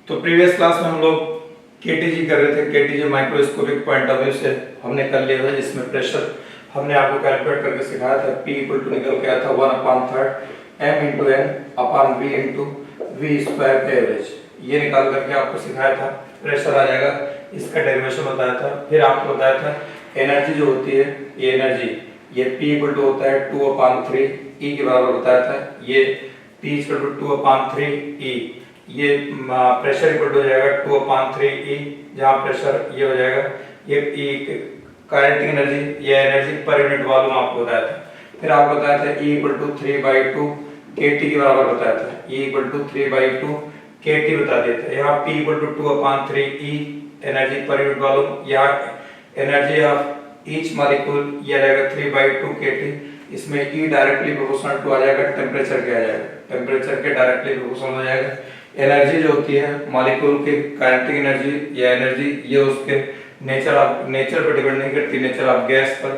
तो previous class में हम लोग केटीजी कर रहे थे। KTG microscopic point of view से हमने कर लिया था, जिसमें प्रेशर हमने आपको कैलकुलेट करके सिखाया था। P इक्वल टू निकल के आया था 1/3 m into n upon v into V square का एवरेज। ये निकाल करके आपको सिखाया था। प्रेशर आ जाएगा, इसका डेरिवेशन बताया था। फिर आपको बताया था एनर्जी जो होती है, ये एनर्जी ये P इक्वल टू होता है 2/3 E के बराबर बताया था। ये P इक्वल टू 2/3 E, ये प्रेशर इक्वल टू हो जाएगा 2/3 E, जहाँ प्रेशर ये हो जाएगा ये E काइनेटिक एनर्जी, ये एनर्जी पर यूनिट वॉल्यूम आपको बताया था। फिर आपको बताया था E इक्वल टू 3/2 kT के बराबर बताया था। E इक्वल टू 3/2 kT बता दिया था। यहाँ P equal to 2/3 E energy पर यूनिट वॉल्यूम, यहाँ एनर्जी ऑफ ईच मॉलिक्यूल ये आ जाएगा 3/2 kT। इसमें E डायरेक्टली प्रोपोर्शनल टू आ जाएगा टेम्परेचर के, आ जाएगा टेम्परेचर के डायरेक्टली प्रोपोर्शनल हो जाएगा। एनर्जी जो होती है मॉलिक्यूल की काइनेटिक एनर्जी या एनर्जी, ये उसके नेचर पर डिपेंड नहीं करती, नेचर ऑफ गैस पर,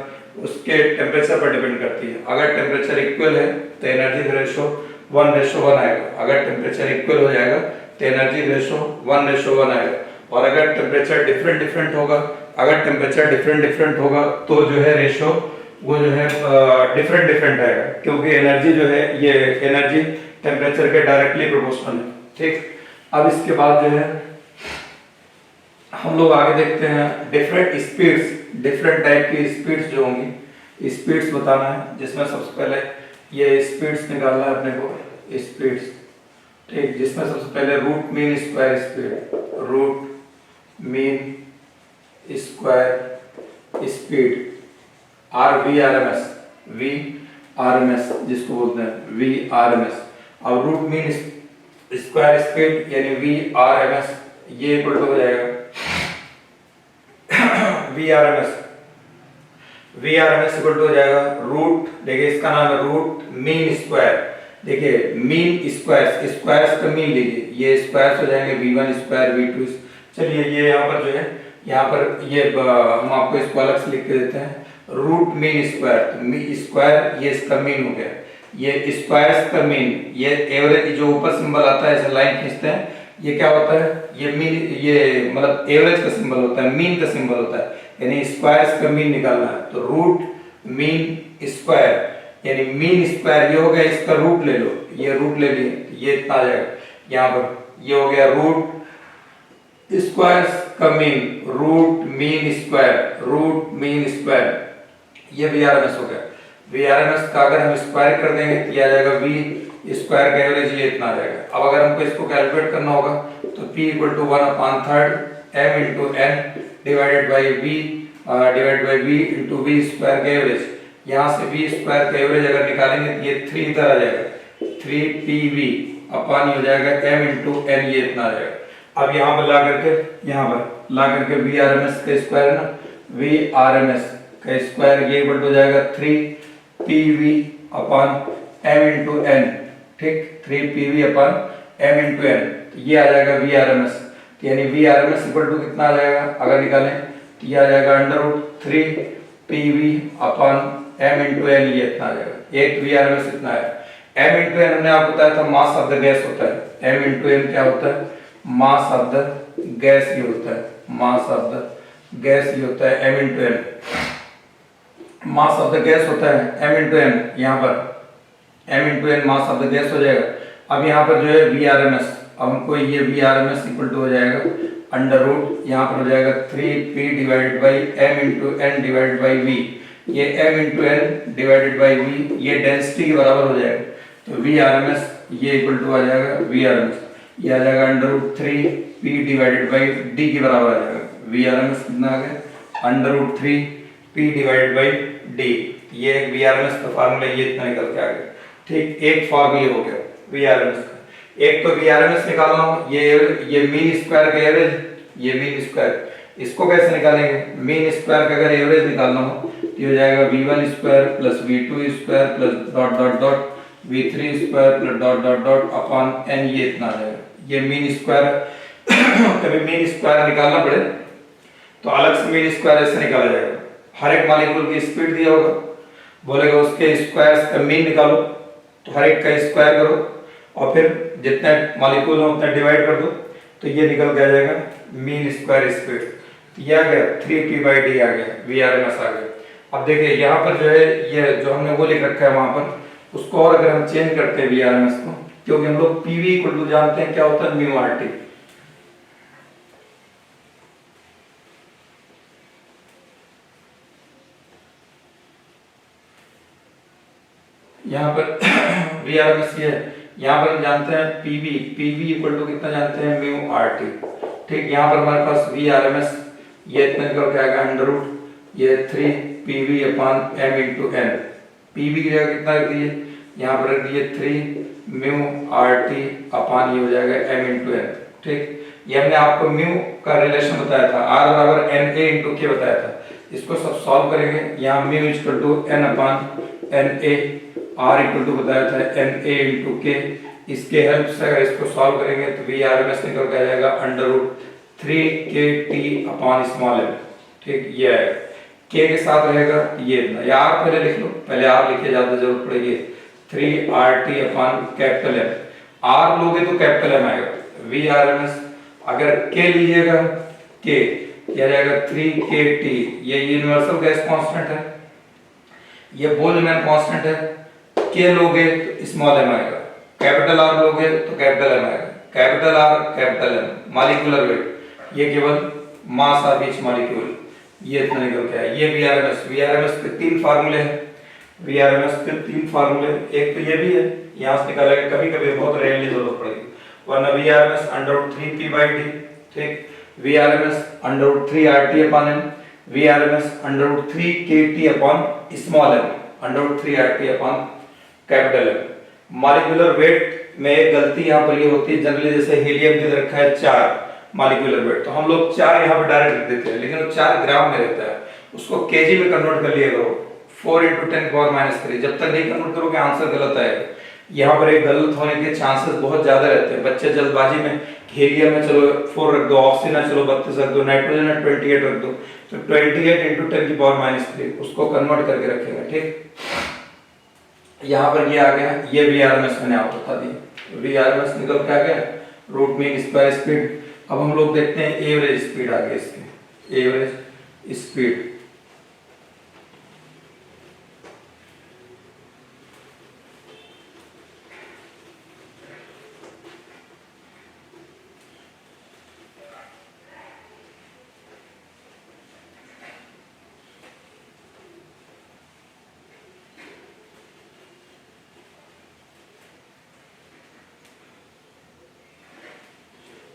उसके टेम्परेचर पर डिपेंड करती है। अगर टेम्परेचर इक्वल है तो एनर्जी रेशो 1:1 आएगा। अगर टेम्परेचर इक्वल हो जाएगा तो एनर्जी रेशो 1:1 आएगा। और अगर टेम्परेचर डिफरेंट होगा, अगर टेम्परेचर डिफरेंट होगा तो जो है रेशो वो जो है डिफरेंट आएगा, क्योंकि एनर्जी जो है ये एनर्जी टेम्परेचर के डायरेक्टली प्रोपोर्शनल है। ठीक, अब इसके बाद जो है हम लोग आगे देखते हैं डिफरेंट स्पीड्स, डिफरेंट टाइप की स्पीड्स जो होंगी, स्पीड्स बताना है। जिसमें सबसे पहले ये स्पीड्स निकालना है अपने को, स्पीड्स। ठीक, जिसमें सबसे पहले root mean square speed, root mean square speed VRMS जिसको बोलते हैं VRMS। अब रूट मीन स्क्वायर स्पीड यानी VRMS ये इक्वल टू हो जाएगा VRMS इक्वल टू हो जाएगा रूट, देखिए इसका नाम है रूट मीन स्क्वायर। देखिए मीन स्क्वायर, स्क्वायर्स का मीन लीजिए, ये स्क्वायर्स हो जाएंगे V1 स्क्वायर V2। चलिए ये यहाँ पर जो है, यहाँ पर ये हम आपको इसको अलग से लिख के देते हैं, रूट मीन स्क्वायर। तो स्क्वायर ये इसका मीन हो गया, ये स्क्वायर्स का मीन, ये एवरेज जो ऊपर सिंबल आता है ऐसे लाइन खींचते हैं, ये क्या होता है, ये मीन, ये मतलब एवरेज का सिंबल होता है, मीन का सिंबल होता है, यानी स्क्वायर्स का मीन निकालना है। तो रूट मीन स्क्वायर यानी मीन स्क्वायर ये हो गया, इसका रूट ले लो, ये रूट ले लिए, ये इतना आ जाएगा। यहाँ पर ये हो गया रूट स्क्वायर्स का मीन, रूट मीन स्क्वायर, ये VRMS हो गया। VRMS का अगर हम स्क्वायर कर देंगे तो ये आ जाएगा V स्क्वायर का एवरेज, ये इतना आ जाएगा। अब अगर हमको इसको कैलकुलेट करना होगा तो P equal to 1/3 m into n divided by V into V square का एवरेज। यहाँ से V स्क्वायर का एवरेज अगर निकालेंगे तो ये 3 इधर आ जाएगा, 3PV अपॉन हो जाएगा m इंटू n, ये इतना आ जाएगा। अब यहाँ पर ला करके VRMS का स्क्वायर है ना, VRMS का स्क्वायर ये इक्वल हो जाएगा 3PV upon m into n। ठीक, 3PV upon m into n, ये आ जाएगा VRMS। यानी VRMS इक्वल टू कितना आ जाएगा अगर निकालें तो ये आ जाएगा √3PV upon m into n, ये इतना आ जाएगा। एक VRMS इतना है। m इंटू n हमने आपको बताया था मास ऑफ द गैस होता है। m इंटू n क्या होता है, मास ऑफ द गैस ये होता है, मास ऑफ द गैस ये होता है m into n, mass of the gas होता है m इंटू n। यहाँ पर m into n mass of the gas हो जाएगा। अब यहाँ पर जो है VRMS, अब हमको ये VRMS इक्वल टू हो जाएगा अंडर रूट, यहाँ पर हो जाएगा 3P divided by m into n divided by V। ये m into n divided by V ये डेंसिटी के बराबर हो जाएगा। तो VRMS ये इक्वल टू आ जाएगा VRMS, ये आ जाएगा under root 3P divided by D के बराबर आ जाएगा। VRMS कितना आ गया, under root 3P divided by D। ये एक VRMS का फार्मूला ये इतना निकल के आ गया। ठीक, एक फार्मूला हो गया VRMS का। एक तो VRMS निकालना हो, ये मीन स्क्वायर का एवरेज, ये मीन स्क्वायर, इसको कैसे निकालेंगे, मीन स्क्वायर का अगर एवरेज निकालना हो तो हो जाएगा V1 square plus V2 square plus dot dot dot V3 square plus dot dot dot upon n, ये इतना आ जाएगा। ये मीन स्क्वायर कभी मीन स्क्वायर निकालना पड़े तो अलग से मीन स्क्वायर ऐसे निकाला जाएगा। हर एक मॉलिक्यूल की स्पीड दिया होगा, बोलेगा उसके स्क्वायर्स का मीन निकालो, तो हर एक का स्क्वायर करो और फिर जितने मॉलिक्यूल हो उतना डिवाइड कर दो। तो ये निकल के आ जाएगा मीन स्क्वायर स्पीड, ये आ गया 3p/d आ गया, VRMS आ गया। अब देखिए यहाँ पर जो है ये जो हमने वो लिख रखा है वहां पर, उसको और अगर हम चेंज करते हैं VRMS को, क्योंकि हम लोग PV इक्वल टू जानते हैं क्या होता है, म्यू RT। यहाँ पर VRMS ये है, यहाँ पर हम जानते हैं PV इक्वल टू कितना जानते हैं, म्यू RT। ठीक, यहाँ पर हमारे पास VRMS ये इतना निकल के आएगा अंडर रूट ये 3pv/m × n। PV की जगह कितना रख दिए, यहाँ पर रख दिए 3 म्यू RT/, ये हो जाएगा m × n। ठीक, ये हमने आपको म्यू का रिलेशन बताया था, R बराबर NA × K बताया था। इसको सब सॉल्व करेंगे, यहाँ mu equal to n/NA, R equal to बताया था NA × K। इसके हेल्प से अगर इसको सॉल्व करेंगे तो VRMS निकल के आ जाएगा अंडर रूट 3kT/m। ठीक, ये आएगा, K के साथ रहेगा ये इतना, या R पहले लिख लो, पहले R लिखे, ज्यादा जरूरत पड़ेगी। 3RT/M, R लोगे तो कैपिटल M आएगा। VRMS अगर K लीजिएगा, K क्या जाएगा 3kT, ये यूनिवर्सल गैस कांस्टेंट है, ये बोल्ट्जमैन कांस्टेंट है। K लोगे तो स्मॉल m आएगा, कैपिटल R लोगे तो कैपिटल M आएगा, capital R capital M। Molecular weight ये केवल मास ऑफ ईच मॉलिक्यूल, ये इतना निकल के आया। ये VRMS के 3 फार्मूले हैं, VRMS के 3 फार्मूले, एक तो ये भी है, यहाँ से निकालेंगे, कभी कभी बहुत रेयरली जरूरत पड़ेगी, वरना VRMS अंडर रूट 3p/d। ठीक, VRMS under root 3RT/m, VRMS under root 3kT/m, under root 3RT/M। Molecular weight में एक गलती यहाँ पर ये होती है, जनरली जैसे हीलियम दे रखा है 4 मॉलिक्यूलर वेट, तो हम लोग 4 यहाँ पर डायरेक्ट लिख देते हैं, लेकिन वो 4 ग्राम में रहता है, उसको केजी में कन्वर्ट कर लिया करो, 4 × 10⁻³ जब तक नहीं कन्वर्ट करोगे आंसर गलत आएगा। यहाँ पर एक गलत होने के चांसेस बहुत ज्यादा रहते हैं, बच्चे जल्दबाजी में हीलियम में चलो 4 रख दो, ऑक्सीजन चलो 32 रख दो, नाइट्रोजन में 28 रख दो, तो 28 × 10⁻³ उसको कन्वर्ट करके रखेंगे। ठीक, यहाँ पर ये आ गया, ये VRMS मैंने आपको बता दी, VRMS निकल के आ गया रूट मीन स्क्वायर स्पीड। अब हम लोग देखते हैं एवरेज स्पीड आ गया, इसकी एवरेज स्पीड।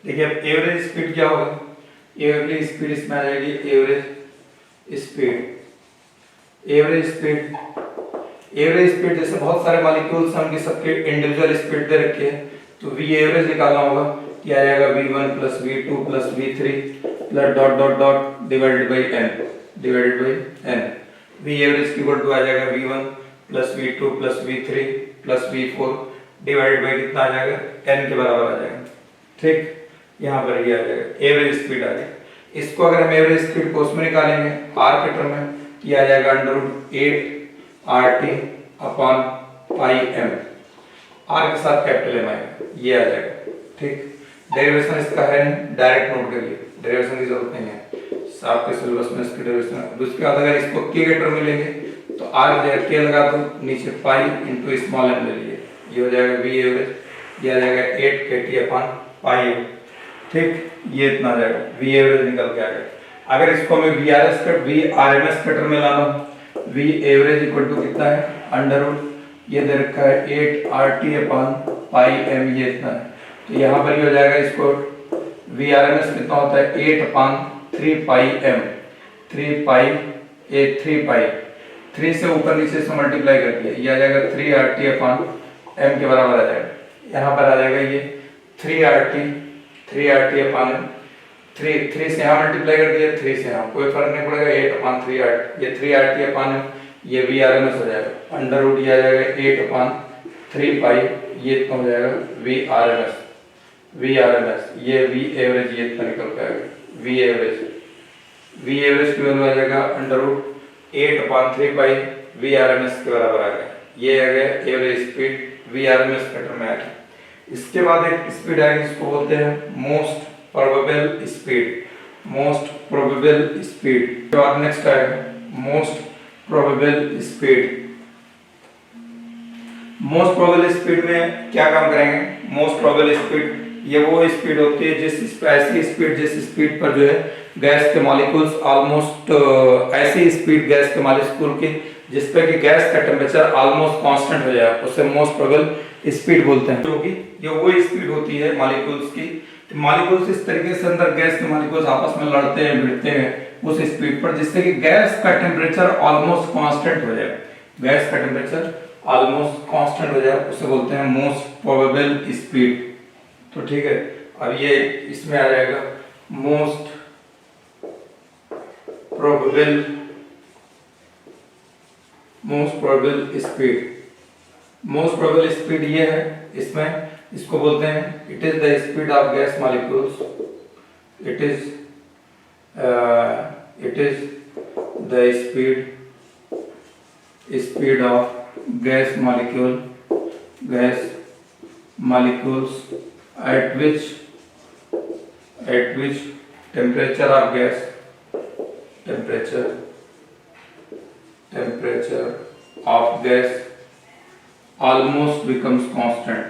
देखिए अब एवरेज स्पीड क्या होगा, एवरेज स्पीड इसमें आ जाएगी एवरेज स्पीड। एवरेज स्पीड जैसे बहुत सारे मॉलिक्यूल्स हैं, उनकी सबके इंडिविजुअल स्पीड दे रखी है, तो V एवरेज निकालना होगा, क्या आ जाएगा V1 + V2 + V3 + ... divided by n। V average की इक्वल टू आ जाएगा V1 + V2 + V3 + V4 divided by कितना आ जाएगा, n के बराबर आ जाएगा। ठीक, यहाँ पर ये आ जाएगा एवरेज स्पीड आ गया। इसको अगर हम एवरेज स्पीड को उसमें निकालेंगे R के टर्म में, ये आ जाएगा अंडर रूट 8RT/m, R के साथ कैपिटल M आएगा, ये आ जाएगा। ठीक, डेरिवेशन इसका है नहीं, डायरेक्ट नोट करिए, डेरिवेशन की जरूरत नहीं है, आपके सिलेबस में इसकी डेरिवेशन। उसके बाद अगर इसको K के टर्म में लेंगे तो R जगह K लगा दो, नीचे पाई × स्मॉल m ले लीजिए, ये हो जाएगा V एवरेज, ये आ जाएगा 8kT/m। ठीक, ये इतना आ जाएगा, V एवरेज निकल के आ गया। अगर इसको हमें VRMS के टर्म में लाना, V एवरेज इक्वल टू कितना है, अंडर रूट ये दे रखा है 8RT/m, ये इतना है, तो यहाँ पर ये हो जाएगा, इसको VRMS कितना होता है 8/3πm, 3π 3 से ऊपर नीचे से मल्टीप्लाई कर दिया, ये आ जाएगा 3RT/m के बराबर आ जाएगा। यहाँ पर आ जाएगा ये 3RT/m, 3 से यहाँ मल्टीप्लाई कर दिया, 3 से यहाँ, कोई फर्क नहीं पड़ेगा, 8/3RT, ये 3RT/m, ये VRMS हो जाएगा, अंडर रूट ये आ जाएगा 8/3π, ये इतना हो जाएगा VRMS, ये V एवरेज, ये इतना निकल के आएगा V एवरेज की वैल्यू आ जाएगा अंडर रूट 8/3π VRMS के बराबर आ गया, ये आ गया एवरेज स्पीड VRMS के टर्म में आ गया। इसके बाद एक स्पीड आएगी, इसको बोलते हैं most probable speed, most probable speed. और नेक्स्ट है most probable speed. Most probable speed में क्या काम करेंगे? मोस्ट प्रोबेबल स्पीड ये वो स्पीड होती है ऐसी स्पीड जिस स्पीड पर जो है गैस के मॉलिक्यूल्स ऑलमोस्ट ऐसी स्पीड गैस के मॉलिक्यूल की जिस पे कि गैस का टेम्परेचर ऑलमोस्ट कांस्टेंट हो जाए, उसे मोस्ट प्रोबेबल स्पीड बोलते हैं। क्योंकि ये वो स्पीड होती है मॉलिक्यूल्स की, तो मॉलिक्यूल्स इस तरीके से अंदर गैस के मॉलिक्यूल्स आपस में लड़ते हैं भिड़ते हैं उस स्पीड पर जिससे कि गैस का टेम्परेचर ऑलमोस्ट कांस्टेंट हो जाए। गैस का टेम्परेचर ऑलमोस्ट कांस्टेंट हो जाए उसे बोलते हैं मोस्ट प्रोबेबल स्पीड। तो ठीक है, अब ये इसमें आ जाएगा most probable speed. Most probable speed ये है, इसमें इसको बोलते हैं it is the speed of gas molecules, it is the speed of gas molecules at which temperature of gas almost becomes constant,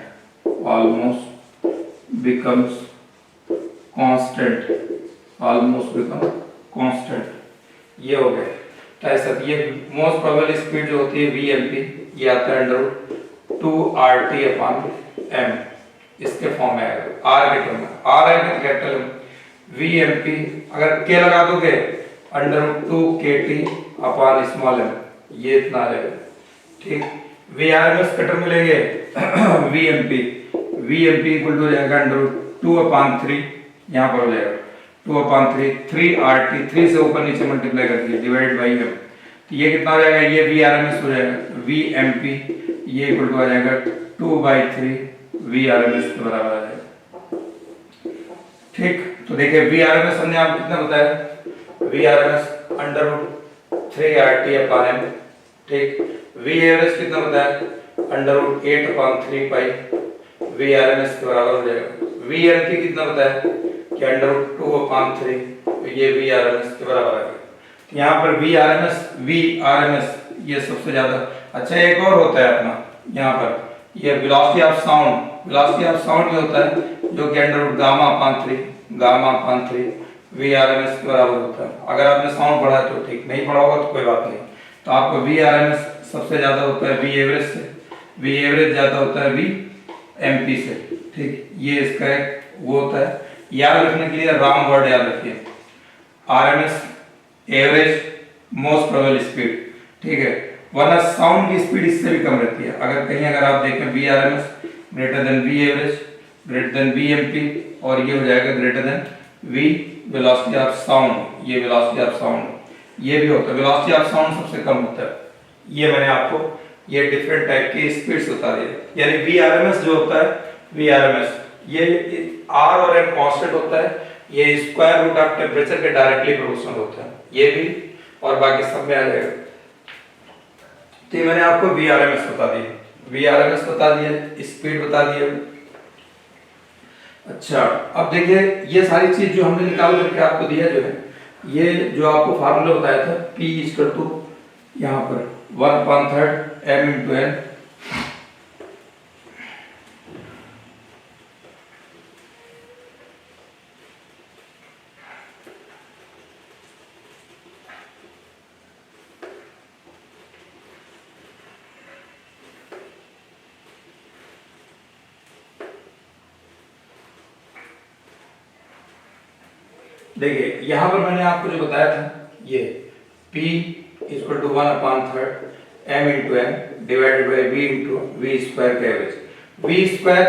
ये हो गया। तो ऐसा ये मोस्ट प्रोबेबल स्पीड जो होती है VMP, ये आता है अंडर 2RT/m, इसके फॉर्म में आएगा R के टर्म में, R है ना कैपिटल VMP, अगर K लगा दोगे अंडर 2KT/m, ये इतना आ जाएगा। ठीक, VRMS के टर्म में लेंगे VMP इक्वल टू हो जाएगा अंडर 2/3, यहाँ पर हो जाएगा 2/3, 3RT, 3 से ऊपर नीचे मल्टीप्लाई करके डिवाइड बाई m, तो ये कितना हो जाएगा? ये VRMS हो जाएगा VMP, ये इक्वल टू आ जाएगा 2/3 VRMS के बराबर आ जाएगा। ठीक, तो देखिए VRMS हमने आपको कितना बताया? VRMS under 3RT/m। ठीक, VAVS कितना बताया? अंडर 8/3 पाई VRMS के बराबर हो जाएगा। VMP कितना बताया कि अंडर 2/3, तो ये VRMS के बराबर आ गया। यहाँ पर VRMS ये सबसे ज्यादा अच्छा। एक और होता है अपना यहाँ पर ये वेलोसिटी ऑफ साउंड ये होता है जो कि अंडर गामा/3 VRMS के बराबर होता है। अगर आपने साउंड पढ़ा है तो ठीक, नहीं पढ़ा होगा तो कोई बात नहीं। तो आपको VRMS सबसे ज्यादा होता है VAVS से, VAVS ज्यादा होता है VMP से। ठीक, ये इसका एक वो होता है। याद रखने के लिए राम वर्ड याद रखिए, RMS average most probable speed. ठीक है, वरना साउंड की स्पीड इससे भी कम रहती है। अगर आप देखें VRMS greater than VAVS greater than VMP, और ये हो जाएगा greater than V velocity of sound, ये वेलोसिटी ऑफ साउंड ये भी होता है। वेलोसिटी ऑफ साउंड सबसे कम होता है। ये मैंने आपको ये डिफरेंट टाइप की स्पीड्स बता दी। यानी VRMS जो होता है, VRMS ये R और M कांस्टेंट होता है, ये स्क्वायर रूट ऑफ टेम्परेचर के डायरेक्टली प्रोपोर्शनल होता है, ये भी और बाकी सब में आ जाएगा। तो मैंने आपको VRMS बता दिया, स्पीड बता दिया। अच्छा, अब देखिए ये सारी चीज जो हमने निकाल करके आपको दिया जो है, ये जो आपको फार्मूला बताया था P इक्वल टू यहाँ पर 1/3 m × n। देखिए यहाँ पर मैंने आपको जो बताया था ये P equal to 1/3 m × n divided by V × V square का एवरेज। V स्क्वायर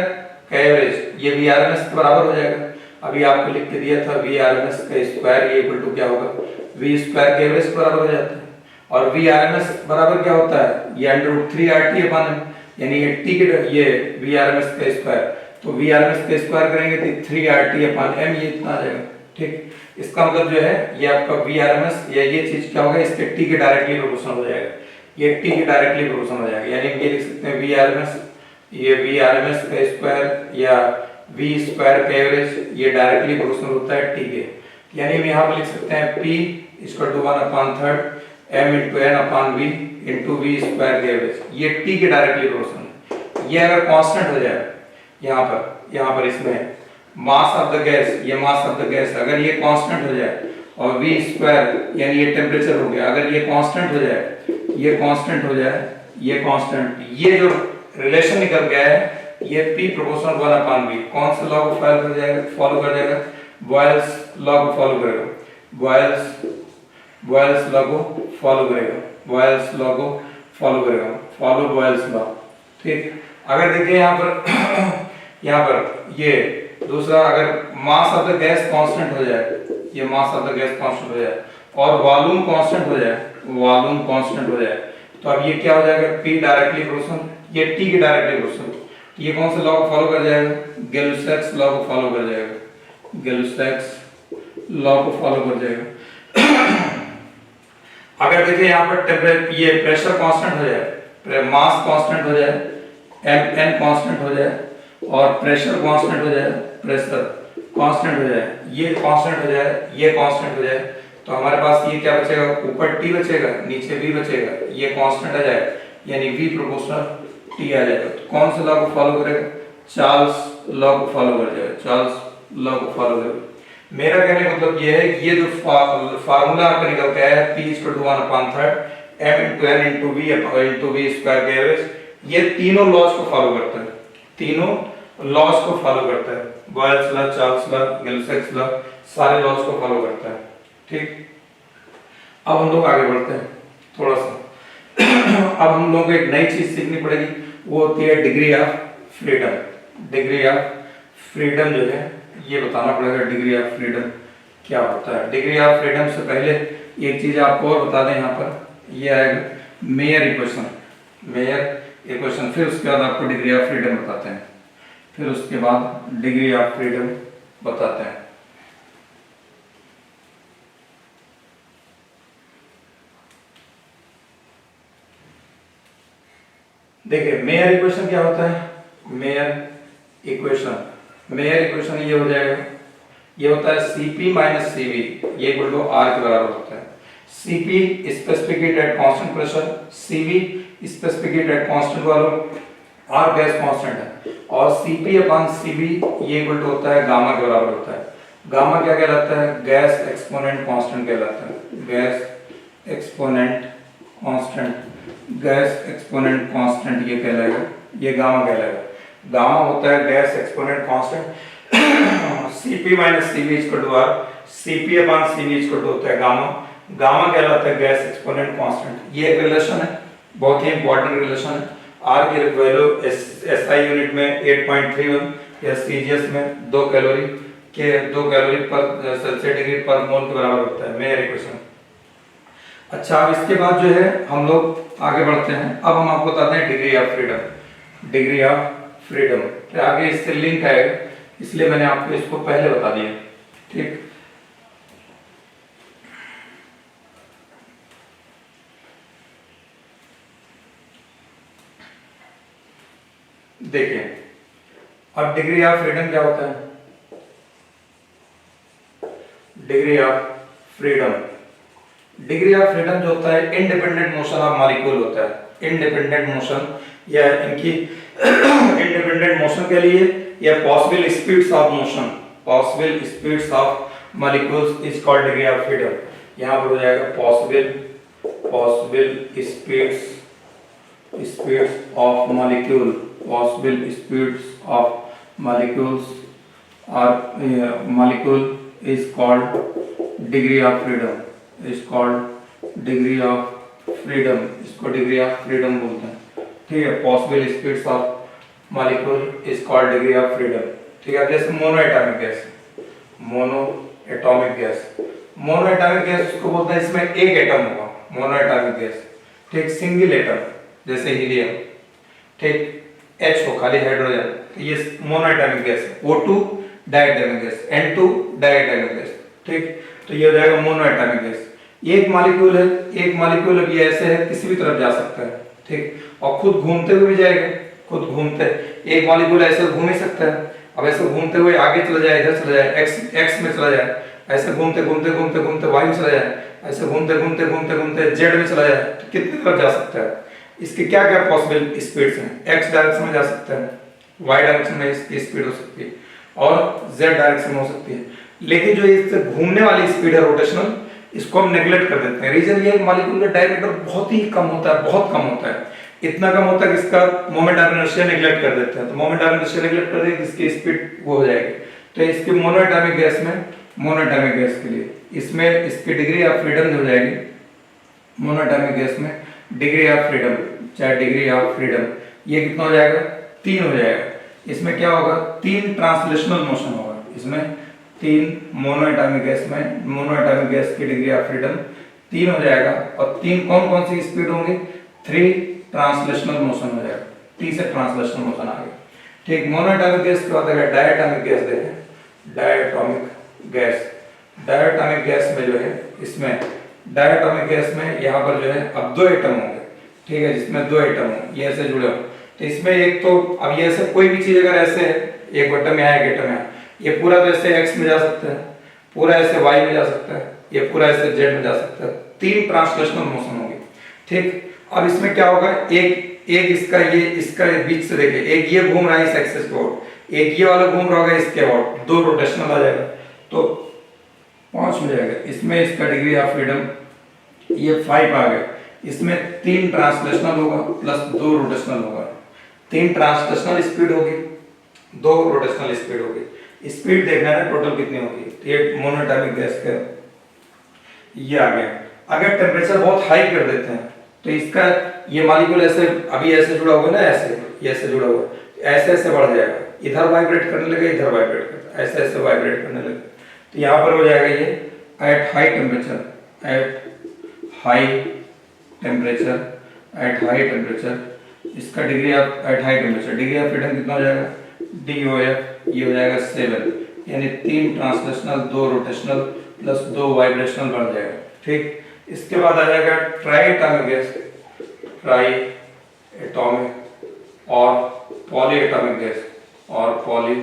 का एवरेज ये VRMS के बराबर हो जाएगा। अभी आपको लिख के दिया था VRMS का स्क्वायर ये इक्वल टू क्या होगा? V स्क्वायर के एवरेज के बराबर हो जाता है। और VRMS बराबर क्या होता है? ये √3RT/m, यानी ये T के ये VRMS का स्क्वायर, तो VRMS का स्क्वायर करेंगे तो 3RT/m ये इतना आ जाएगा। ठीक, इसका मतलब जो है ये आपका VRMS या ये चीज क्या होगा? इसके T के डायरेक्टली प्रोपोर्शनल हो जाएगा, ये T के डायरेक्टली प्रोपोर्शनल हो जाएगा। यानी ये लिख सकते हैं VRMS, ये VRMS का स्क्वायर या v स्क्वायर का एवरेज ये डायरेक्टली प्रोपोर्शनल होता है t के, यानी हम यहाँ पर लिख सकते हैं p equal to 1/3 m into n upon v into V square का एवरेज, ये t के डायरेक्टली प्रोपोर्शनल है। ये अगर कांस्टेंट हो जाए यहाँ पर इसमें मास ऑफ द गैस, ये मास ऑफ द गैस अगर ये कांस्टेंट हो जाए और v स्क्वायर यानी ये टेम्परेचर हो गया, अगर ये कांस्टेंट हो जाए, ये कांस्टेंट हो जाए, ये कांस्टेंट, ये जो रिलेशन निकल गया है ये p प्रोपोर्शनल 1/v, कौन सा लॉ को फॉलो कर जाएगा? बॉयल्स लॉ को फॉलो करेगा, बॉयल्स लॉ को फॉलो करेगा, बॉयल्स लॉ को फॉलो करेगा, फॉलो बॉयल्स लॉ। ठीक, अगर देखिए यहाँ पर ये दूसरा, अगर mass of the gas constant हो जाए, ये mass of the gas constant हो जाए और वॉल्यूम कांस्टेंट हो जाए, वॉल्यूम कांस्टेंट हो जाए, तो अब ये क्या हो जाएगा? p डायरेक्टली प्रोपोर्शनल, ये t के डायरेक्टली प्रोपोर्शनल, ये कौन सा लॉ को फॉलो कर जाएगा? गैल-लुसाक्स लॉ को फॉलो कर जाएगा, गैल-लुसाक्स लॉ को फॉलो कर जाएगा। अगर देखिए यहाँ पर टेम्परेचर, ये प्रेशर कांस्टेंट हो जाए, मास कांस्टेंट हो जाए, n कांस्टेंट हो जाए और प्रेशर कांस्टेंट हो जाए, प्रेशर कांस्टेंट हो जाए, ये कांस्टेंट हो जाए, ये कांस्टेंट हो जाए, तो हमारे पास ये क्या बचेगा? ऊपर t बचेगा, नीचे v बचेगा, ये कांस्टेंट आ जाए यानी v प्रोपोर्शनल t आ जाएगा। तो कौन सा लॉ को फॉलो करेगा? चार्ल्स लॉ को फॉलो कर जाएगा, चार्ल्स लॉ को फॉलो करेगा। मेरा कहने का मतलब ये है, ये जो फार्मूला आपका निकल के आया है p = 1/3 m × n × v × v square का एवरेज, ये तीनों लॉज को फॉलो करता है, तीनों लॉज को फॉलो करता है, Boyle's law, Charles law, Gay Lussac's law, सारे लॉज को फॉलो करता है। ठीक, अब हम लोग आगे बढ़ते हैं थोड़ा सा। अब हम लोगों को एक नई चीज सीखनी पड़ेगी, वो होती है degree of freedom. Degree of freedom जो है ये बताना पड़ेगा, डिग्री ऑफ फ्रीडम क्या होता है। डिग्री ऑफ फ्रीडम से पहले एक चीज आपको और बता दें, यहाँ पर ये आएगा मेयर इक्वेशन, मेयर इक्वेशन, फिर उसके बाद आपको डिग्री ऑफ फ्रीडम बताते हैं, फिर उसके बाद डिग्री ऑफ फ्रीडम बताते हैं। देखिए मेयर इक्वेशन क्या होता है? मेयर इक्वेशन ये हो जाएगा, ये होता है Cp - Cv, ये इक्वल टू R के बराबर होता है। Cp specific heat at constant pressure, Cv specific heat at constant volume, R gas constant है, और Cp/Cv ये इक्वल टू होता है गामा के बराबर होता है। गामा क्या कहलाता है? गैस एक्सपोनेंट कांस्टेंट कहलाता है, gas exponent constant, gas exponent constant ये कहलाएगा, ये गामा कहलाएगा। गामा होता है gas exponent constant. Cp - Cv = R, Cp/Cv = होता है गामा, गामा कहलाता है गैस एक्सपोनेंट कांस्टेंट। ये एक रिलेशन है, बहुत ही इंपॉर्टेंट रिलेशन है। R की वैल्यू SI यूनिट में 8.31 या सीजीएस में 2 कैलोरी पर सेल्सियस डिग्री पर मोल के बराबर होता है, मेयर इक्वेशन। अच्छा, अब इसके बाद जो है हम लोग आगे बढ़ते हैं। अब हम आपको बताते हैं degree of freedom, degree of freedom तो आगे इससे लिंक आएगा, इसलिए मैंने आपको इसको पहले बता दिया। ठीक, देखिए अब डिग्री ऑफ फ्रीडम क्या होता है? Degree of freedom, degree of freedom जो होता है इंडिपेंडेंट मोशन ऑफ मॉलिक्यूल होता है। इंडिपेंडेंट मोशन या इनकी इंडिपेंडेंट मोशन के लिए या possible speeds of motion, possible speeds of molecules is called degree of freedom. यहाँ पर हो जाएगा possible speeds of molecule, possible speeds of molecules और molecule is called degree of freedom, is called degree of freedom, इसको degree of freedom बोलते हैं। ठीक है, possible speeds of molecule is called degree of freedom। ठीक है, जैसे monoatomic gas, monoatomic gas उसको बोलते हैं इसमें एक एटम होगा, मोनोएटॉमिक गैस। ठीक, सिंगल एटम जैसे हीलियम, ठीक, H हो खाली हाइड्रोजन, तो ये मोनोएटॉमिक गैस है। O2 diatomic gas, N2 diatomic gas. ठीक, तो ये हो जाएगा मोनोएटॉमिक गैस। एक मॉलिक्यूल है, एक मॉलिक्यूल अब ये ऐसे है किसी भी तरफ जा सकता है, ठीक, और खुद घूमते हुए भी जाएगा, खुद घूमते, एक मॉलिक्यूल ऐसे घूम ही सकता है, अब ऐसे घूमते हुए आगे चला जाए, इधर चला जाए, एक्स में चला जाए, ऐसे घूमते घूमते घूमते घूमते वाई में चला जाए, ऐसे घूमते घूमते घूमते घूमते जेड में चला जाए, तो कितनी तरफ जा सकता है? इसके क्या क्या पॉसिबल स्पीड्स हैं? एक्स डायरेक्शन में जा सकता है, वाई डायरेक्शन में इसकी स्पीड हो सकती है, और जेड डायरेक्शन में हो सकती है। लेकिन जो इससे घूमने वाली स्पीड है रोटेशनल, इसको हम नेग्लेक्ट कर देते हैं। रीजन ये है मॉलिक्यूल का डायमीटर बहुत ही कम होता है, बहुत कम होता है, इतना कम होता है कि इसका मोमेंट ऑफ इनर्शिया नेग्लेक्ट कर देते हैं। तो मोमेंट ऑफ इनर्शिया नेग्लेक्ट कर देंगे, इसकी स्पीड वो हो जाएगी। तो इसके मोनोएटॉमिक गैस में, मोनोएटॉमिक गैस के लिए इसमें इसकी डिग्री ऑफ फ्रीडम हो जाएगी, मोनोएटॉमिक गैस में डिग्री ऑफ फ्रीडम, चाहे डिग्री ऑफ फ्रीडम, ये कितना हो जाएगा? 3 हो जाएगा। इसमें क्या होगा? 3 ट्रांसलेशनल मोशन होगा। इसमें 3 मोनोएटॉमिक गैस में, मोनोएटॉमिक गैस की डिग्री ऑफ फ्रीडम 3 हो जाएगा। और 3 कौन कौन सी स्पीड होंगी? 3 ट्रांसलेशनल मोशन हो जाएगा, 3 से ट्रांसलेशनल मोशन आ गया। ठीक, मोनोएटॉमिक गैस के बाद अगर डायटोमिक गैस देखें, डायटोमिक गैस, डायटोमिक गैस में जो है, इसमें डायटोमिक गैस में यहाँ पर जो है अब 2 एटम होंगे, ठीक है, जिसमें 2 एटम हो, ये ऐसे जुड़े हो। तो इसमें एक तो अब ये ऐसे कोई भी चीज अगर ऐसे है, एक एटम यहाँ एक एटम यहाँ, ये पूरा तो ऐसे एक्स में जा सकता है, पूरा ऐसे वाई में जा सकता है, ये पूरा ऐसे जेड में जा सकता है। 3 ट्रांसलेशनल मोशन होंगे। ठीक, अब इसमें क्या होगा? एक इसका ये, इसका बीच से देखिए, एक ये घूम रहा है इस एक्सिस पे और एक ये वाला घूम रहा होगा इसके और 2 रोटेशनल आ जाएगा, तो 5 हो जाएगा। इसमें इसका डिग्री ऑफ फ्रीडम ये 5 आ गया। इसमें 3 ट्रांसलेशनल होगा प्लस 2 रोटेशनल होगा। 3 ट्रांसलेशनल स्पीड होगी, 2 रोटेशनल स्पीड होगी। स्पीड देखना है टोटल कितनी होगी। ये मोनोएटॉमिक गैस का ये आ गया। अगर टेम्परेचर बहुत हाई कर देते हैं तो इसका ये मॉलिक्यूल ऐसे अभी ऐसे जुड़ा हुआ है ना, ऐसे ये ऐसे जुड़ा हुआ है, ऐसे ऐसे बढ़ जाएगा, इधर वाइब्रेट करने लगे, इधर वाइब्रेट करता, ऐसे ऐसे वाइब्रेट करने लगे। तो यहाँ पर हो जाएगा ये at high temperature, at high temperature, at high temperature, इसका degree of at high temperature, degree of freedom कितना हो जाएगा? DOF, ये हो जाएगा 7, यानी 3 ट्रांसलेशनल, 2 रोटेशनल प्लस 2 वाइब्रेशनल बढ़ जाएगा। ठीक, इसके बाद आ जाएगा ट्राइएटॉमिक गैस, ट्राई एटॉमिक और पॉली एटॉमिक गैस, और poly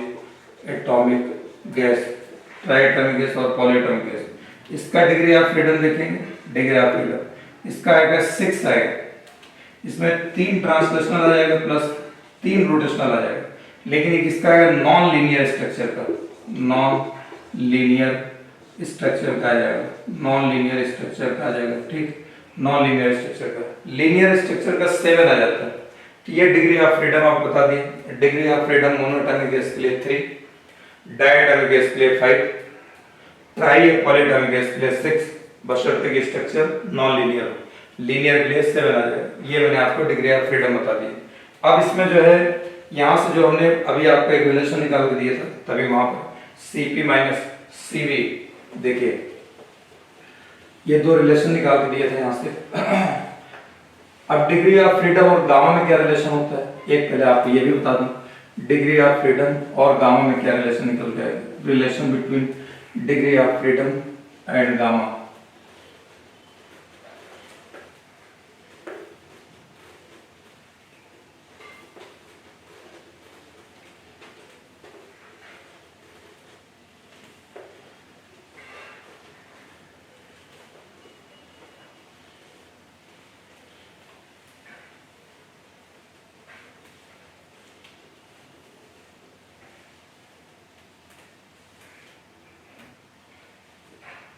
atomic gas, triatomic gas और पॉली एटॉमिक गैस। इसका डिग्री ऑफ फ्रीडम देखेंगे, डिग्री ऑफ फ्रीडम इसका आएगा 6 आएगा। इसमें 3 ट्रांसलेशनल आ जाएगा प्लस 3 रोटेशनल आ जाएगा। लेकिन एक इसका है नॉन लीनियर स्ट्रक्चर का, नॉन लीनियर स्ट्रक्चर का आ जाएगा, नॉन लीनियर स्ट्रक्चर का आ जाएगा। ठीक, नॉन लीनियर स्ट्रक्चर का, लीनियर स्ट्रक्चर का 7 आ जाता है। तो ये डिग्री ऑफ फ्रीडम आप बता दिए। Degree of freedom monoatomic gas के लिए 3, डायटोमिक गैस के लिए 5, ट्राई पॉलीएटॉमिक गैस के लिए 6, बशर्ते कि स्ट्रक्चर नॉन लीनियर, लीनियर के लिए 7 आ जाएगा। ये मैंने आपको डिग्री ऑफ फ्रीडम बता दी। अब इसमें जो है यहाँ से जो हमने अभी आपका एक रिलेशन निकाल के दिया था, तभी वहां पर Cp माइनस Cv, देखिए ये 2 रिलेशन निकाल के दिए थे यहाँ से। अब डिग्री ऑफ फ्रीडम और गामा में क्या रिलेशन होता है, एक पहले आपको ये भी बता दूं, डिग्री ऑफ फ्रीडम और गामा में क्या रिलेशन निकल जाएगा, relation between degree of freedom and gamma.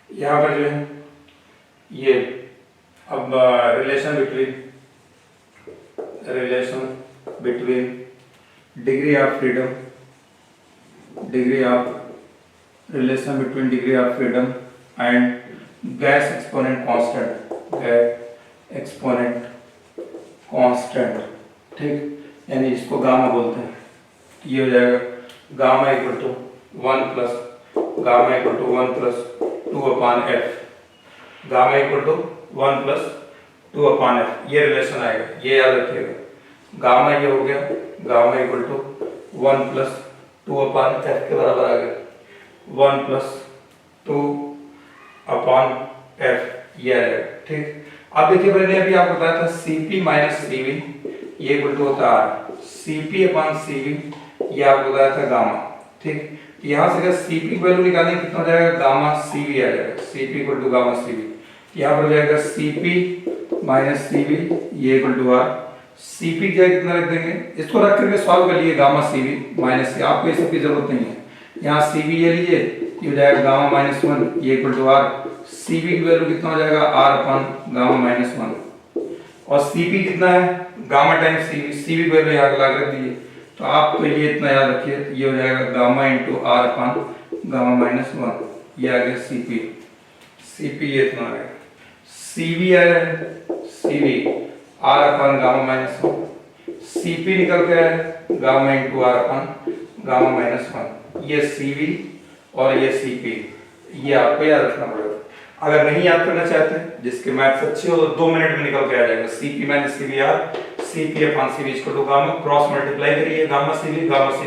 यहाँ पर जो है ये अब relation between degree of freedom, degree of relation between degree of freedom and gas exponent constant, gas exponent constant. ठीक, यानी इसको गामा बोलते हैं। ये हो जाएगा gamma equal to 1 plus gamma equal to 1 plus 2 upon F, gamma equal to 1 plus 2 upon F, ये relation आएगा, ये याद रखिएगा। गामा ये हो गया, gamma equal to 1 plus 2 upon F के बराबर आ गया, 1 प्लस 2 अपॉन एफ, ये आएगा। ठीक, अब देखिए मैंने अभी आपको बताया था Cp माइनस Cv ये इक्वल टू होता है Cp अपॉन Cv, ये आपको बताया था गामा। ठीक है, यहाँ से अगर Cp की वैल्यू निकालेंगे कितना हो जाएगा, गामा Cv आ जाएगा, Cp equal to gamma Cv। यहाँ पर हो जाएगा Cp माइनस Cv ये इक्वल टू R। Cp क्या कितना रख देंगे, इसको रख करके सॉल्व कर लिए गामा Cv माइनस C, आपको ये सब की जरूरत नहीं है। यहाँ Cv ये लीजिए, ये हो जाएगा गामा माइनस 1 ये इक्वल टू R। Cv की वैल्यू कितना हो जाएगा, R अपन गामा माइनस 1, और Cp कितना है, गामा टाइम्स Cv। Cv की वैल्यू यहाँ लगा रख दीजिए, तो आप तो ये इतना याद रखिए, ये हो जाएगा gamma into R upon gamma minus 1, ये आ गया Cp। Cp ये इतना आ गया, Cv आया है, Cv R upon gamma minus 1, Cp निकल के आया है gamma into R upon gamma minus 1, ये Cv और ये Cp, ये आपको याद रखना पड़ेगा। अगर नहीं याद करना चाहते हैं, जिसके मैथ्स अच्छे हो तो 2 मिनट में निकल के आ जाएगा, Cp minus Cv R, Cp upon Cv equal to gamma, cross multiply करिए गामा Cv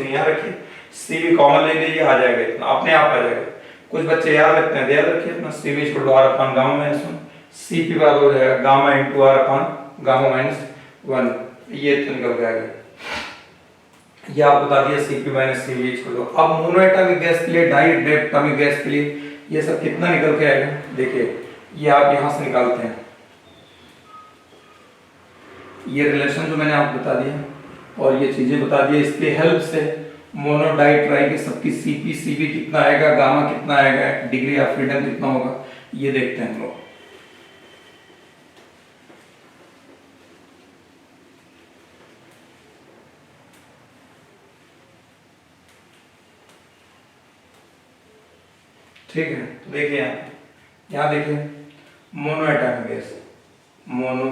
यहाँ रखिए, Cv कॉमन ले लीजिए, आ जाएगा इतना, अपने आप आ जाएगा। कुछ बच्चे याद रखते हैं, याद रखिए अपना Cv equal to R upon gamma minus 1, Cp बराबर हो जाएगा gamma into R upon gamma minus 1, ये इतना निकल के आ गया। ये आप बता दिया Cp minus Cv equal to. अब मोनोएटॉमिक गैस के लिए, डाई एटॉमिक गैस के लिए ये सब कितना निकल के आएगा, देखिए ये आप यहां से निकालते हैं, ये रिलेशन जो मैंने आपको बता दिया और ये चीजें बता दी, इसके हेल्प से मोनो डाई ट्राई के सबकी Cp Cv कितना आएगा, गामा कितना आएगा, डिग्री ऑफ फ्रीडम कितना होगा, ये देखते हैं हम लोग। ठीक है, तो देखिए यहाँ देखिए mono atomic gas, mono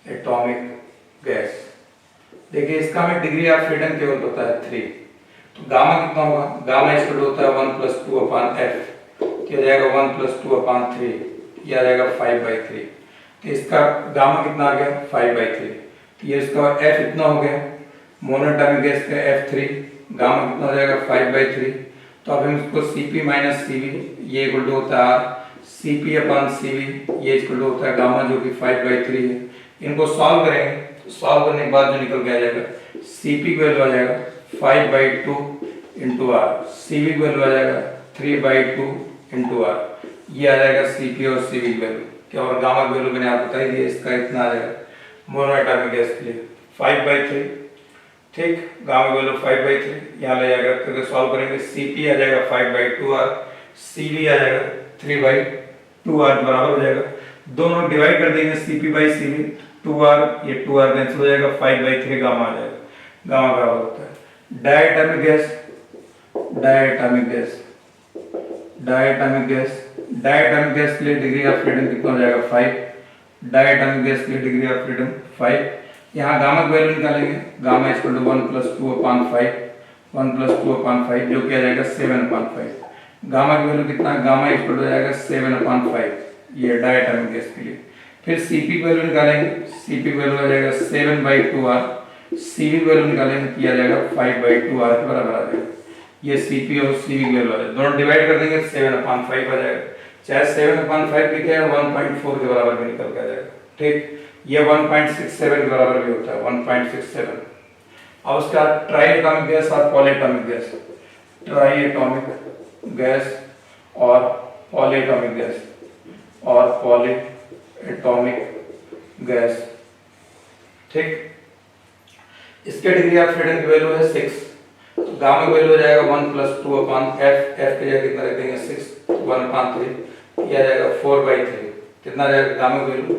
atomic gas, देखिए इसका हमें डिग्री ऑफ फ्रीडम केवल पता है 3, तो गामा कितना होगा, गामा इक्वल होता है 1 + 2 अपान f, क्या जाएगा 1 + 2 अपान 3, यह आ जाएगा 5/3, तो इसका गामा कितना आ गया 5/3, तो ये इसका f इतना हो गया, मोनो एटॉमिक गैस का f3, गामा कितना हो जाएगा 5/3, तो अब हम इसको Cp माइनस Cv ये इक्वल टू होता है R, Cp अपान Cv ये इक्वल टू होता है गामा जो कि 5/3 है। इनको सॉल्व करेंगे, तो सॉल्व करने के बाद जो निकल के आ जाएगा, Cp की वैल्यू आ जाएगा 5/2 इंटू R, Cv की वैल्यू आ जाएगा 3/2 इंटू R, ये आ जाएगा Cp और Cv की वैल्यू क्या, और गामा की वैल्यू मैंने आपको बताई दी, इसका इतना आ जाएगा मोनो एटॉमिक गैस के लिए 5/3, ठीक, गामा की वैल्यू 5/3 यहाँ ले जाकर करके सॉल्व करेंगे, Cp आ जाएगा 5/2R, Cv आ जाएगा 3/2R बराबर हो जाएगा, दोनों डिवाइड कर देंगे Cp/Cv, 2R ये 2R कैंसिल हो जाएगा, 5/3 गामा आ जाएगा, गामा बराबर होता है diatomic gas, diatomic gas, diatomic gas, diatomic gas के लिए डिग्री ऑफ फ्रीडम कितना हो जाएगा 5, डायटोमिक गैस के लिए डिग्री ऑफ फ्रीडम 5, यहाँ गामा की वैल्यू निकालेंगे, गामा इक्वल टू 1 + 2 अपान 5, 1 + 2 अपान 5 जो कि आ जाएगा 7/5, गामा की वैल्यू कितना, गामा इक्वल हो जाएगा 7/5, ये डायटोमिक गैस के लिए। फिर Cp की वैल्यू निकालेंगे, Cp की वैल्यू आ जाएगा 7/2R, Cv की वैल्यू निकालेंगे किया जाएगा 5/2R के बराबर आ जाएगा, ये Cp और Cv की वैल्यू आ जाएगा, दोनों डिवाइड कर देंगे 7/5 आ जाएगा, चाहे 7/5 लिखे हैं 1.4 के बराबर भी निकल के आ जाएगा, ठीक, ये 1.67 के बराबर भी होता है 1.67। अब उसके बाद ट्राई एटॉमिक गैस और polyatomic gas, try atomic gas और पॉलीएटॉमिक गैस और पॉलीएटॉमिक गैस, ठीक, इसके डिग्री ऑफ फ्रीडम की वैल्यू है 6, तो गामा की वैल्यू हो जाएगा 1 + 2 अपान f, f के जगह कितना रख देंगे 6, 1/3 ये आ जाएगा 4/3, कितना आ जाएगा गामा की वैल्यू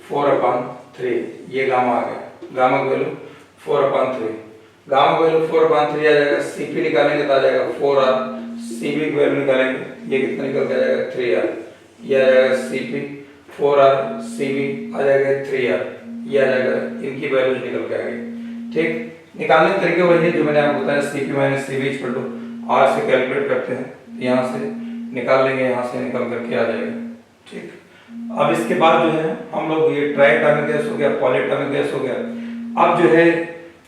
4/3, ये गामा आ गया, गामा की वैल्यू 4/3, गामा की वैल्यू 4/3 आ जाएगा, Cp निकालेंगे तो आ जाएगा 4R, Cv की वैल्यू निकालेंगे ये कितना निकल के आ जाएगा 3R, ये आ जाएगा Cp 4R, Cv आ जाएगा 3R, ये आ जाएगा, इनकी वैल्यूज निकल के आ गई, ठीक, निकालने के तरीके वही है जो मैंने आपको बताया, Cp minus Cv equal to R से कैलकुलेट करते हैं, यहाँ से निकाल लेंगे, यहाँ से निकल करके आ जाएगा, ठीक। अब इसके बाद जो है हम लोग ये ट्राई एटॉमिक गैस हो गया, पॉलीएटॉमिक गैस हो गया, अब जो है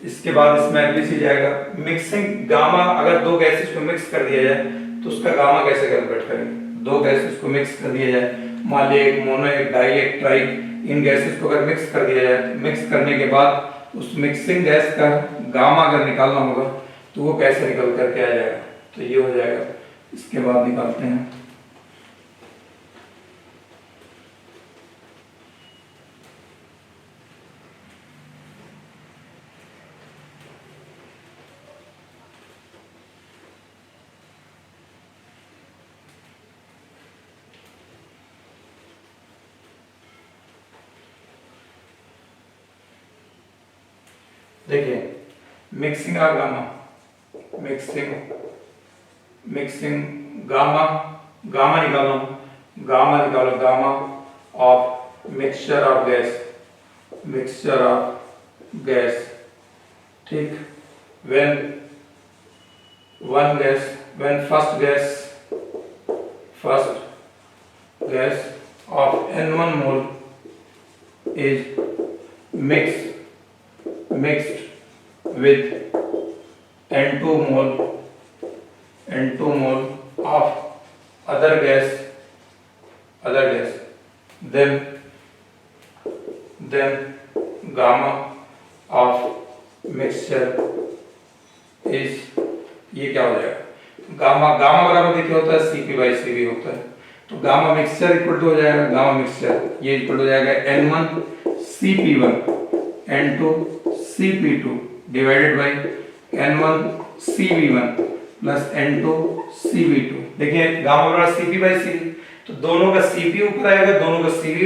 इसके बाद इसमें अगली चीज आएगा मिक्सिंग, गामा अगर दो गैसेस को मिक्स कर दिया जाए तो उसका गामा कैसे कैलकुलेट करेंगे, दो गैसेस को मिक्स कर दिया जाए, मान लीजिए एक मोनो एक डाई एक ट्राई, इन गैसेस को अगर मिक्स कर दिया जाए, मिक्स करने के बाद उस मिक्सिंग गैस का गामा अगर निकालना होगा तो वो कैसे निकल करके आ जाएगा, तो ये हो जाएगा। इसके बाद निकालते हैं, देखिए mixing of gamma, mixing gamma, gamma निकालो, gamma of mixture of gas, ठीक। when first gas of N1 mole is mixed with N2 mole of other gas, then gamma of mixture is, ये क्या हो जाएगा, गामा बराबर देखिए होता है Cp/Cv होता है, तो गामा मिक्सचर इक्वल टू हो जाएगा, गामा मिक्सचर ये इक्वल हो जाएगा N1 Cp1 N2 Cp2 divided by N1 Cv1 plus N2 Cv2। देखिए गामा बराबर Cp/Cv, तो दोनों का Cp ऊपर आएगा, दोनों का Cv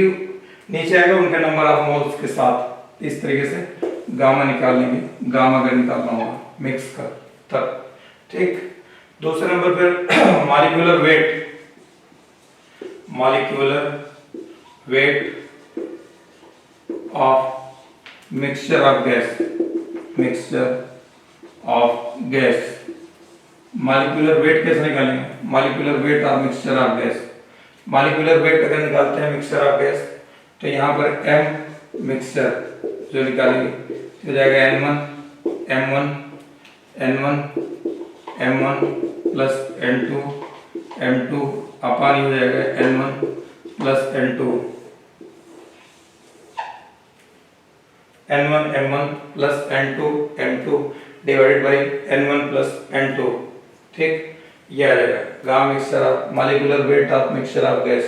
नीचे आएगा उनके नंबर ऑफ मोल्स के साथ। इस तरीके से गामा निकाल लेंगे, गामा अगर निकालना होगा मिक्स कर तब, ठीक। दूसरे नंबर पर molecular weight of mixture of gas, molecular weight कैसे निकालेंगे, molecular weight of mixture of gas, molecular weight अगर निकालते हैं मिक्सचर ऑफ गैस, तो यहाँ पर M मिक्सचर जो निकालेंगे हो जाएगा M1 प्लस M2 अपान हो जाएगा N1 plus N2 plus M2 divided by N1 plus N2, ठीक। ये आ जाएगा gamma mixture of molecular weight of mixture of gas,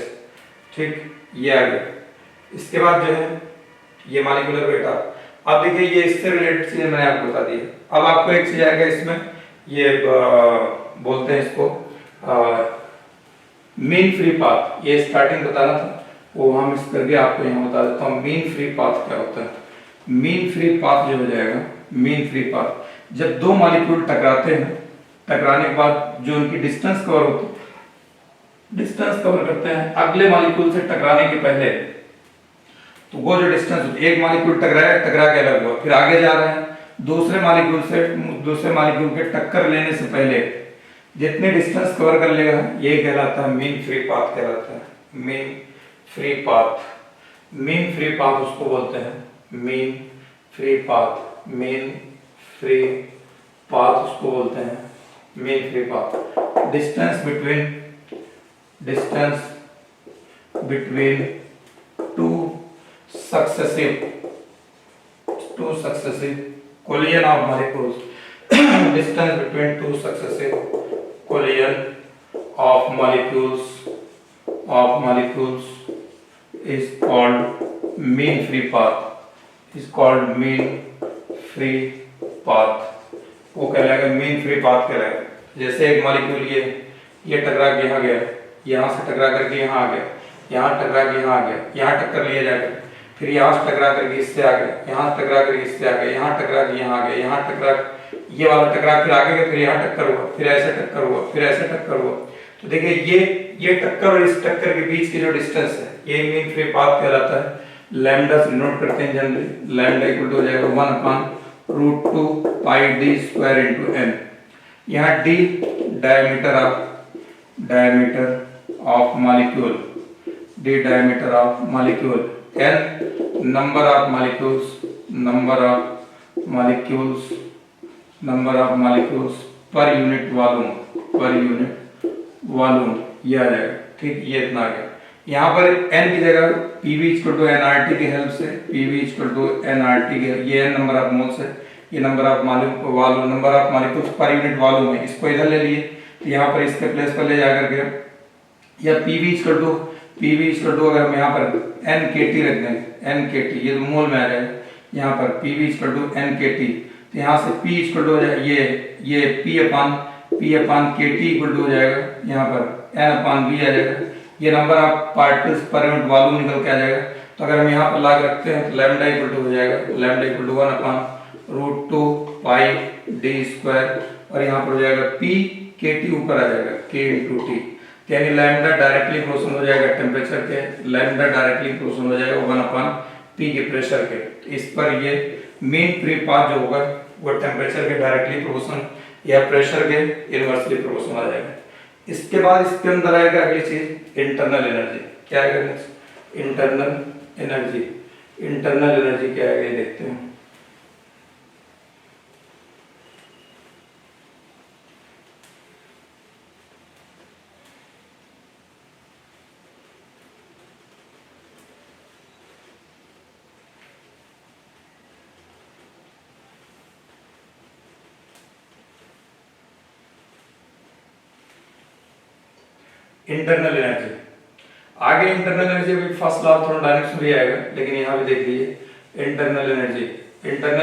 ठीक। ये आ गया। इसके बाद जो है ये मॉलिक्यूलर वेट ऑफ, अब देखिए ये इससे रिलेटेड चीजें मैंने आपको बता दी है। अब आपको एक चीज आएगा इसमें, ये बोलते हैं इसको मीन फ्री पाथ, ये स्टार्टिंग बताना था वो हम इस करके आपको यहाँ बता देता हूँ। मीन फ्री पाथ क्या होता है, मीन फ्री पाथ जो हो जाएगा, मीन फ्री पाथ जब दो मॉलिक्यूल टकराते हैं, टकराने के बाद जो उनकी डिस्टेंस कवर होती है, डिस्टेंस कवर करते हैं अगले मॉलिक्यूल से टकराने के पहले, तो वो जो डिस्टेंस एक मॉलिक्यूल टकरा के अलग हुआ, फिर आगे जा रहे हैं दूसरे मॉलिक्यूल के टक्कर लेने से पहले जितने डिस्टेंस कवर कर लेगा ये कहलाता है मीन फ्री पाथ कहलाता है। मीन फ्री पाथ उसको बोलते हैं मीन फ्री पाथ उसको बोलते हैं mean free path. Distance between two successive collision of molecules distance between two successive collision of molecules is called mean free path, वो कहलाएगा मीन फ्री पाथ कहलाएगा। जैसे एक मॉलिक्यूल ये टकरा के यहाँ गया, यहाँ से टकरा करके यहाँ आ गया, यहाँ टकरा के यहाँ आ गया, यहाँ टक्कर लिया जाएगा, फिर यहाँ से टकरा करके इससे आ गया, यहाँ टकरा करके इससे आ गया, यहाँ टकरा के यहाँ आ गया, यहाँ टकरा ये वाला टकरा फिर आगे गया, फिर यहाँ टक्कर हुआ, फिर ऐसे टक्कर हुआ, फिर ऐसे टक्कर हुआ। तो देखिए ये टक्कर और इस टक्कर के बीच की जो डिस्टेंस है ये मीन फ्री पाथ कहलाता है। लैम्डा से डिनोट करते हैं जनरली, लैम्डा इक्वल टू हो जाएगा 1/√2 पाई d स्क्वायर इनटू n। यहाँ d diameter of molecule, n number of molecules per unit volume, ये आ जाएगा, ठीक। ये इतना आ गया। यहाँ पर n की जगह PV = nRT की हेल्प से, PV = nRT के, ये n नंबर ऑफ मोल्स है, ये नंबर ऑफ मॉलिक्यूल्स पर यूनिट वॉल्यूम है, इसको इधर ले लिए तो यहाँ पर इसके प्लेस पर ले जाकर के या पीवी इक्वल टू अगर हम यहाँ पर एन के टी रख देंगे, एन के टी ये तो मोल में आ जाएगा, यहाँ पर पीवी इक्वल टू एन के टी, तो यहाँ से पी इक्वल टू हो जाएगा ये पी अपान के टी इक्वल टू हो जाएगा यहाँ पर एन अपान बी आ जाएगा। ये नंबर आप पार्टिकल्स पर यूनिट वॉल्यूम निकल के आ जाएगा। तो अगर हम यहाँ पर ला के रखते हैं तो लैम्डा इक्वल टू हो जाएगा, lambda equal to 1 upon root 2 pi D square, और यहाँ पर हो जाएगा पी के टी ऊपर आ जाएगा के इंटू टी, यानी लैम्डा डायरेक्टली प्रोपोर्शनल हो जाएगा टेम्परेचर के, लैम्डा डायरेक्टली प्रोपोर्शनल हो जाएगा 1 अपान पी के प्रेशर के। इस पर ये मीन फ्री पाथ जो होगा वो टेम्परेचर के डायरेक्टली प्रोपोर्शनल या प्रेशर के इनवर्सली प्रोपोर्शनल आ जाएगा। इसके बाद इसके अंदर आएगा अगली चीज इंटरनल एनर्जी। क्या आएगा next? Internal energy. Internal energy क्या आएगा ये देखते हैं। इंटरनल एनर्जी आगे, इंटरनल एनर्जी अभी फर्स्ट लॉ ऑफ थर्मोडायनेमिक्स में आएगा, लेकिन यहाँ पे देख लीजिए इंटरनल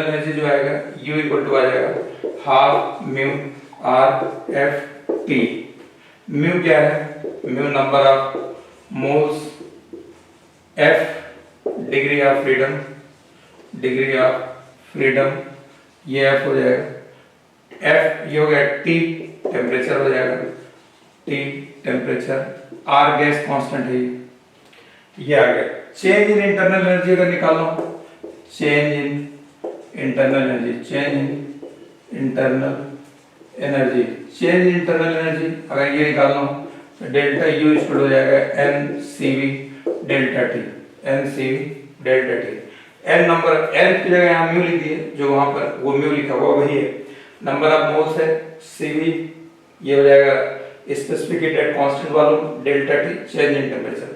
एनर्जी जो आएगा U इक्वल टू आ जाएगा half mu R F T. Mu क्या है? Mu number of moles, F degree of freedom, ये एफ हो जाएगा, एफ ये हो गया, टी टेम्परेचर हो जाएगा, T temperature, R gas constant है ये आ गया। चेंज इन इंटरनल एनर्जी अगर निकालो, चेंज इन इंटरनल एनर्जी अगर ये निकालो तो डेल्टा यू इक्वल हो जाएगा N C V delta T, N number, N की जगह यहाँ म्यू लिख दिए, जो वहां पर वो म्यू लिखा हुआ वही है, नंबर ऑफ मोल्स है, सीवी ये हो जाएगा specific heat at constant volume delta T, change in temperature.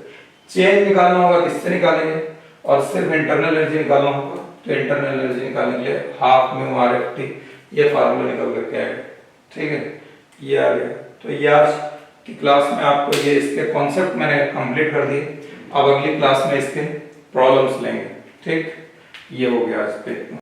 Change निकालना होगा किससे निकालेंगे, और सिर्फ इंटरनल एनर्जी निकालना होगा, तो इंटरनल एनर्जी निकालने के लिए half mu R F T ये फार्मूला निकल करके आएगा। ठीक है, ये आ गया। तो ये आज की क्लास में आपको ये इसके कॉन्सेप्ट मैंने कंप्लीट कर दिए। अब अगली क्लास में इसके प्रॉब्लम्स लेंगे। ठीक, ये हो गया आज पे।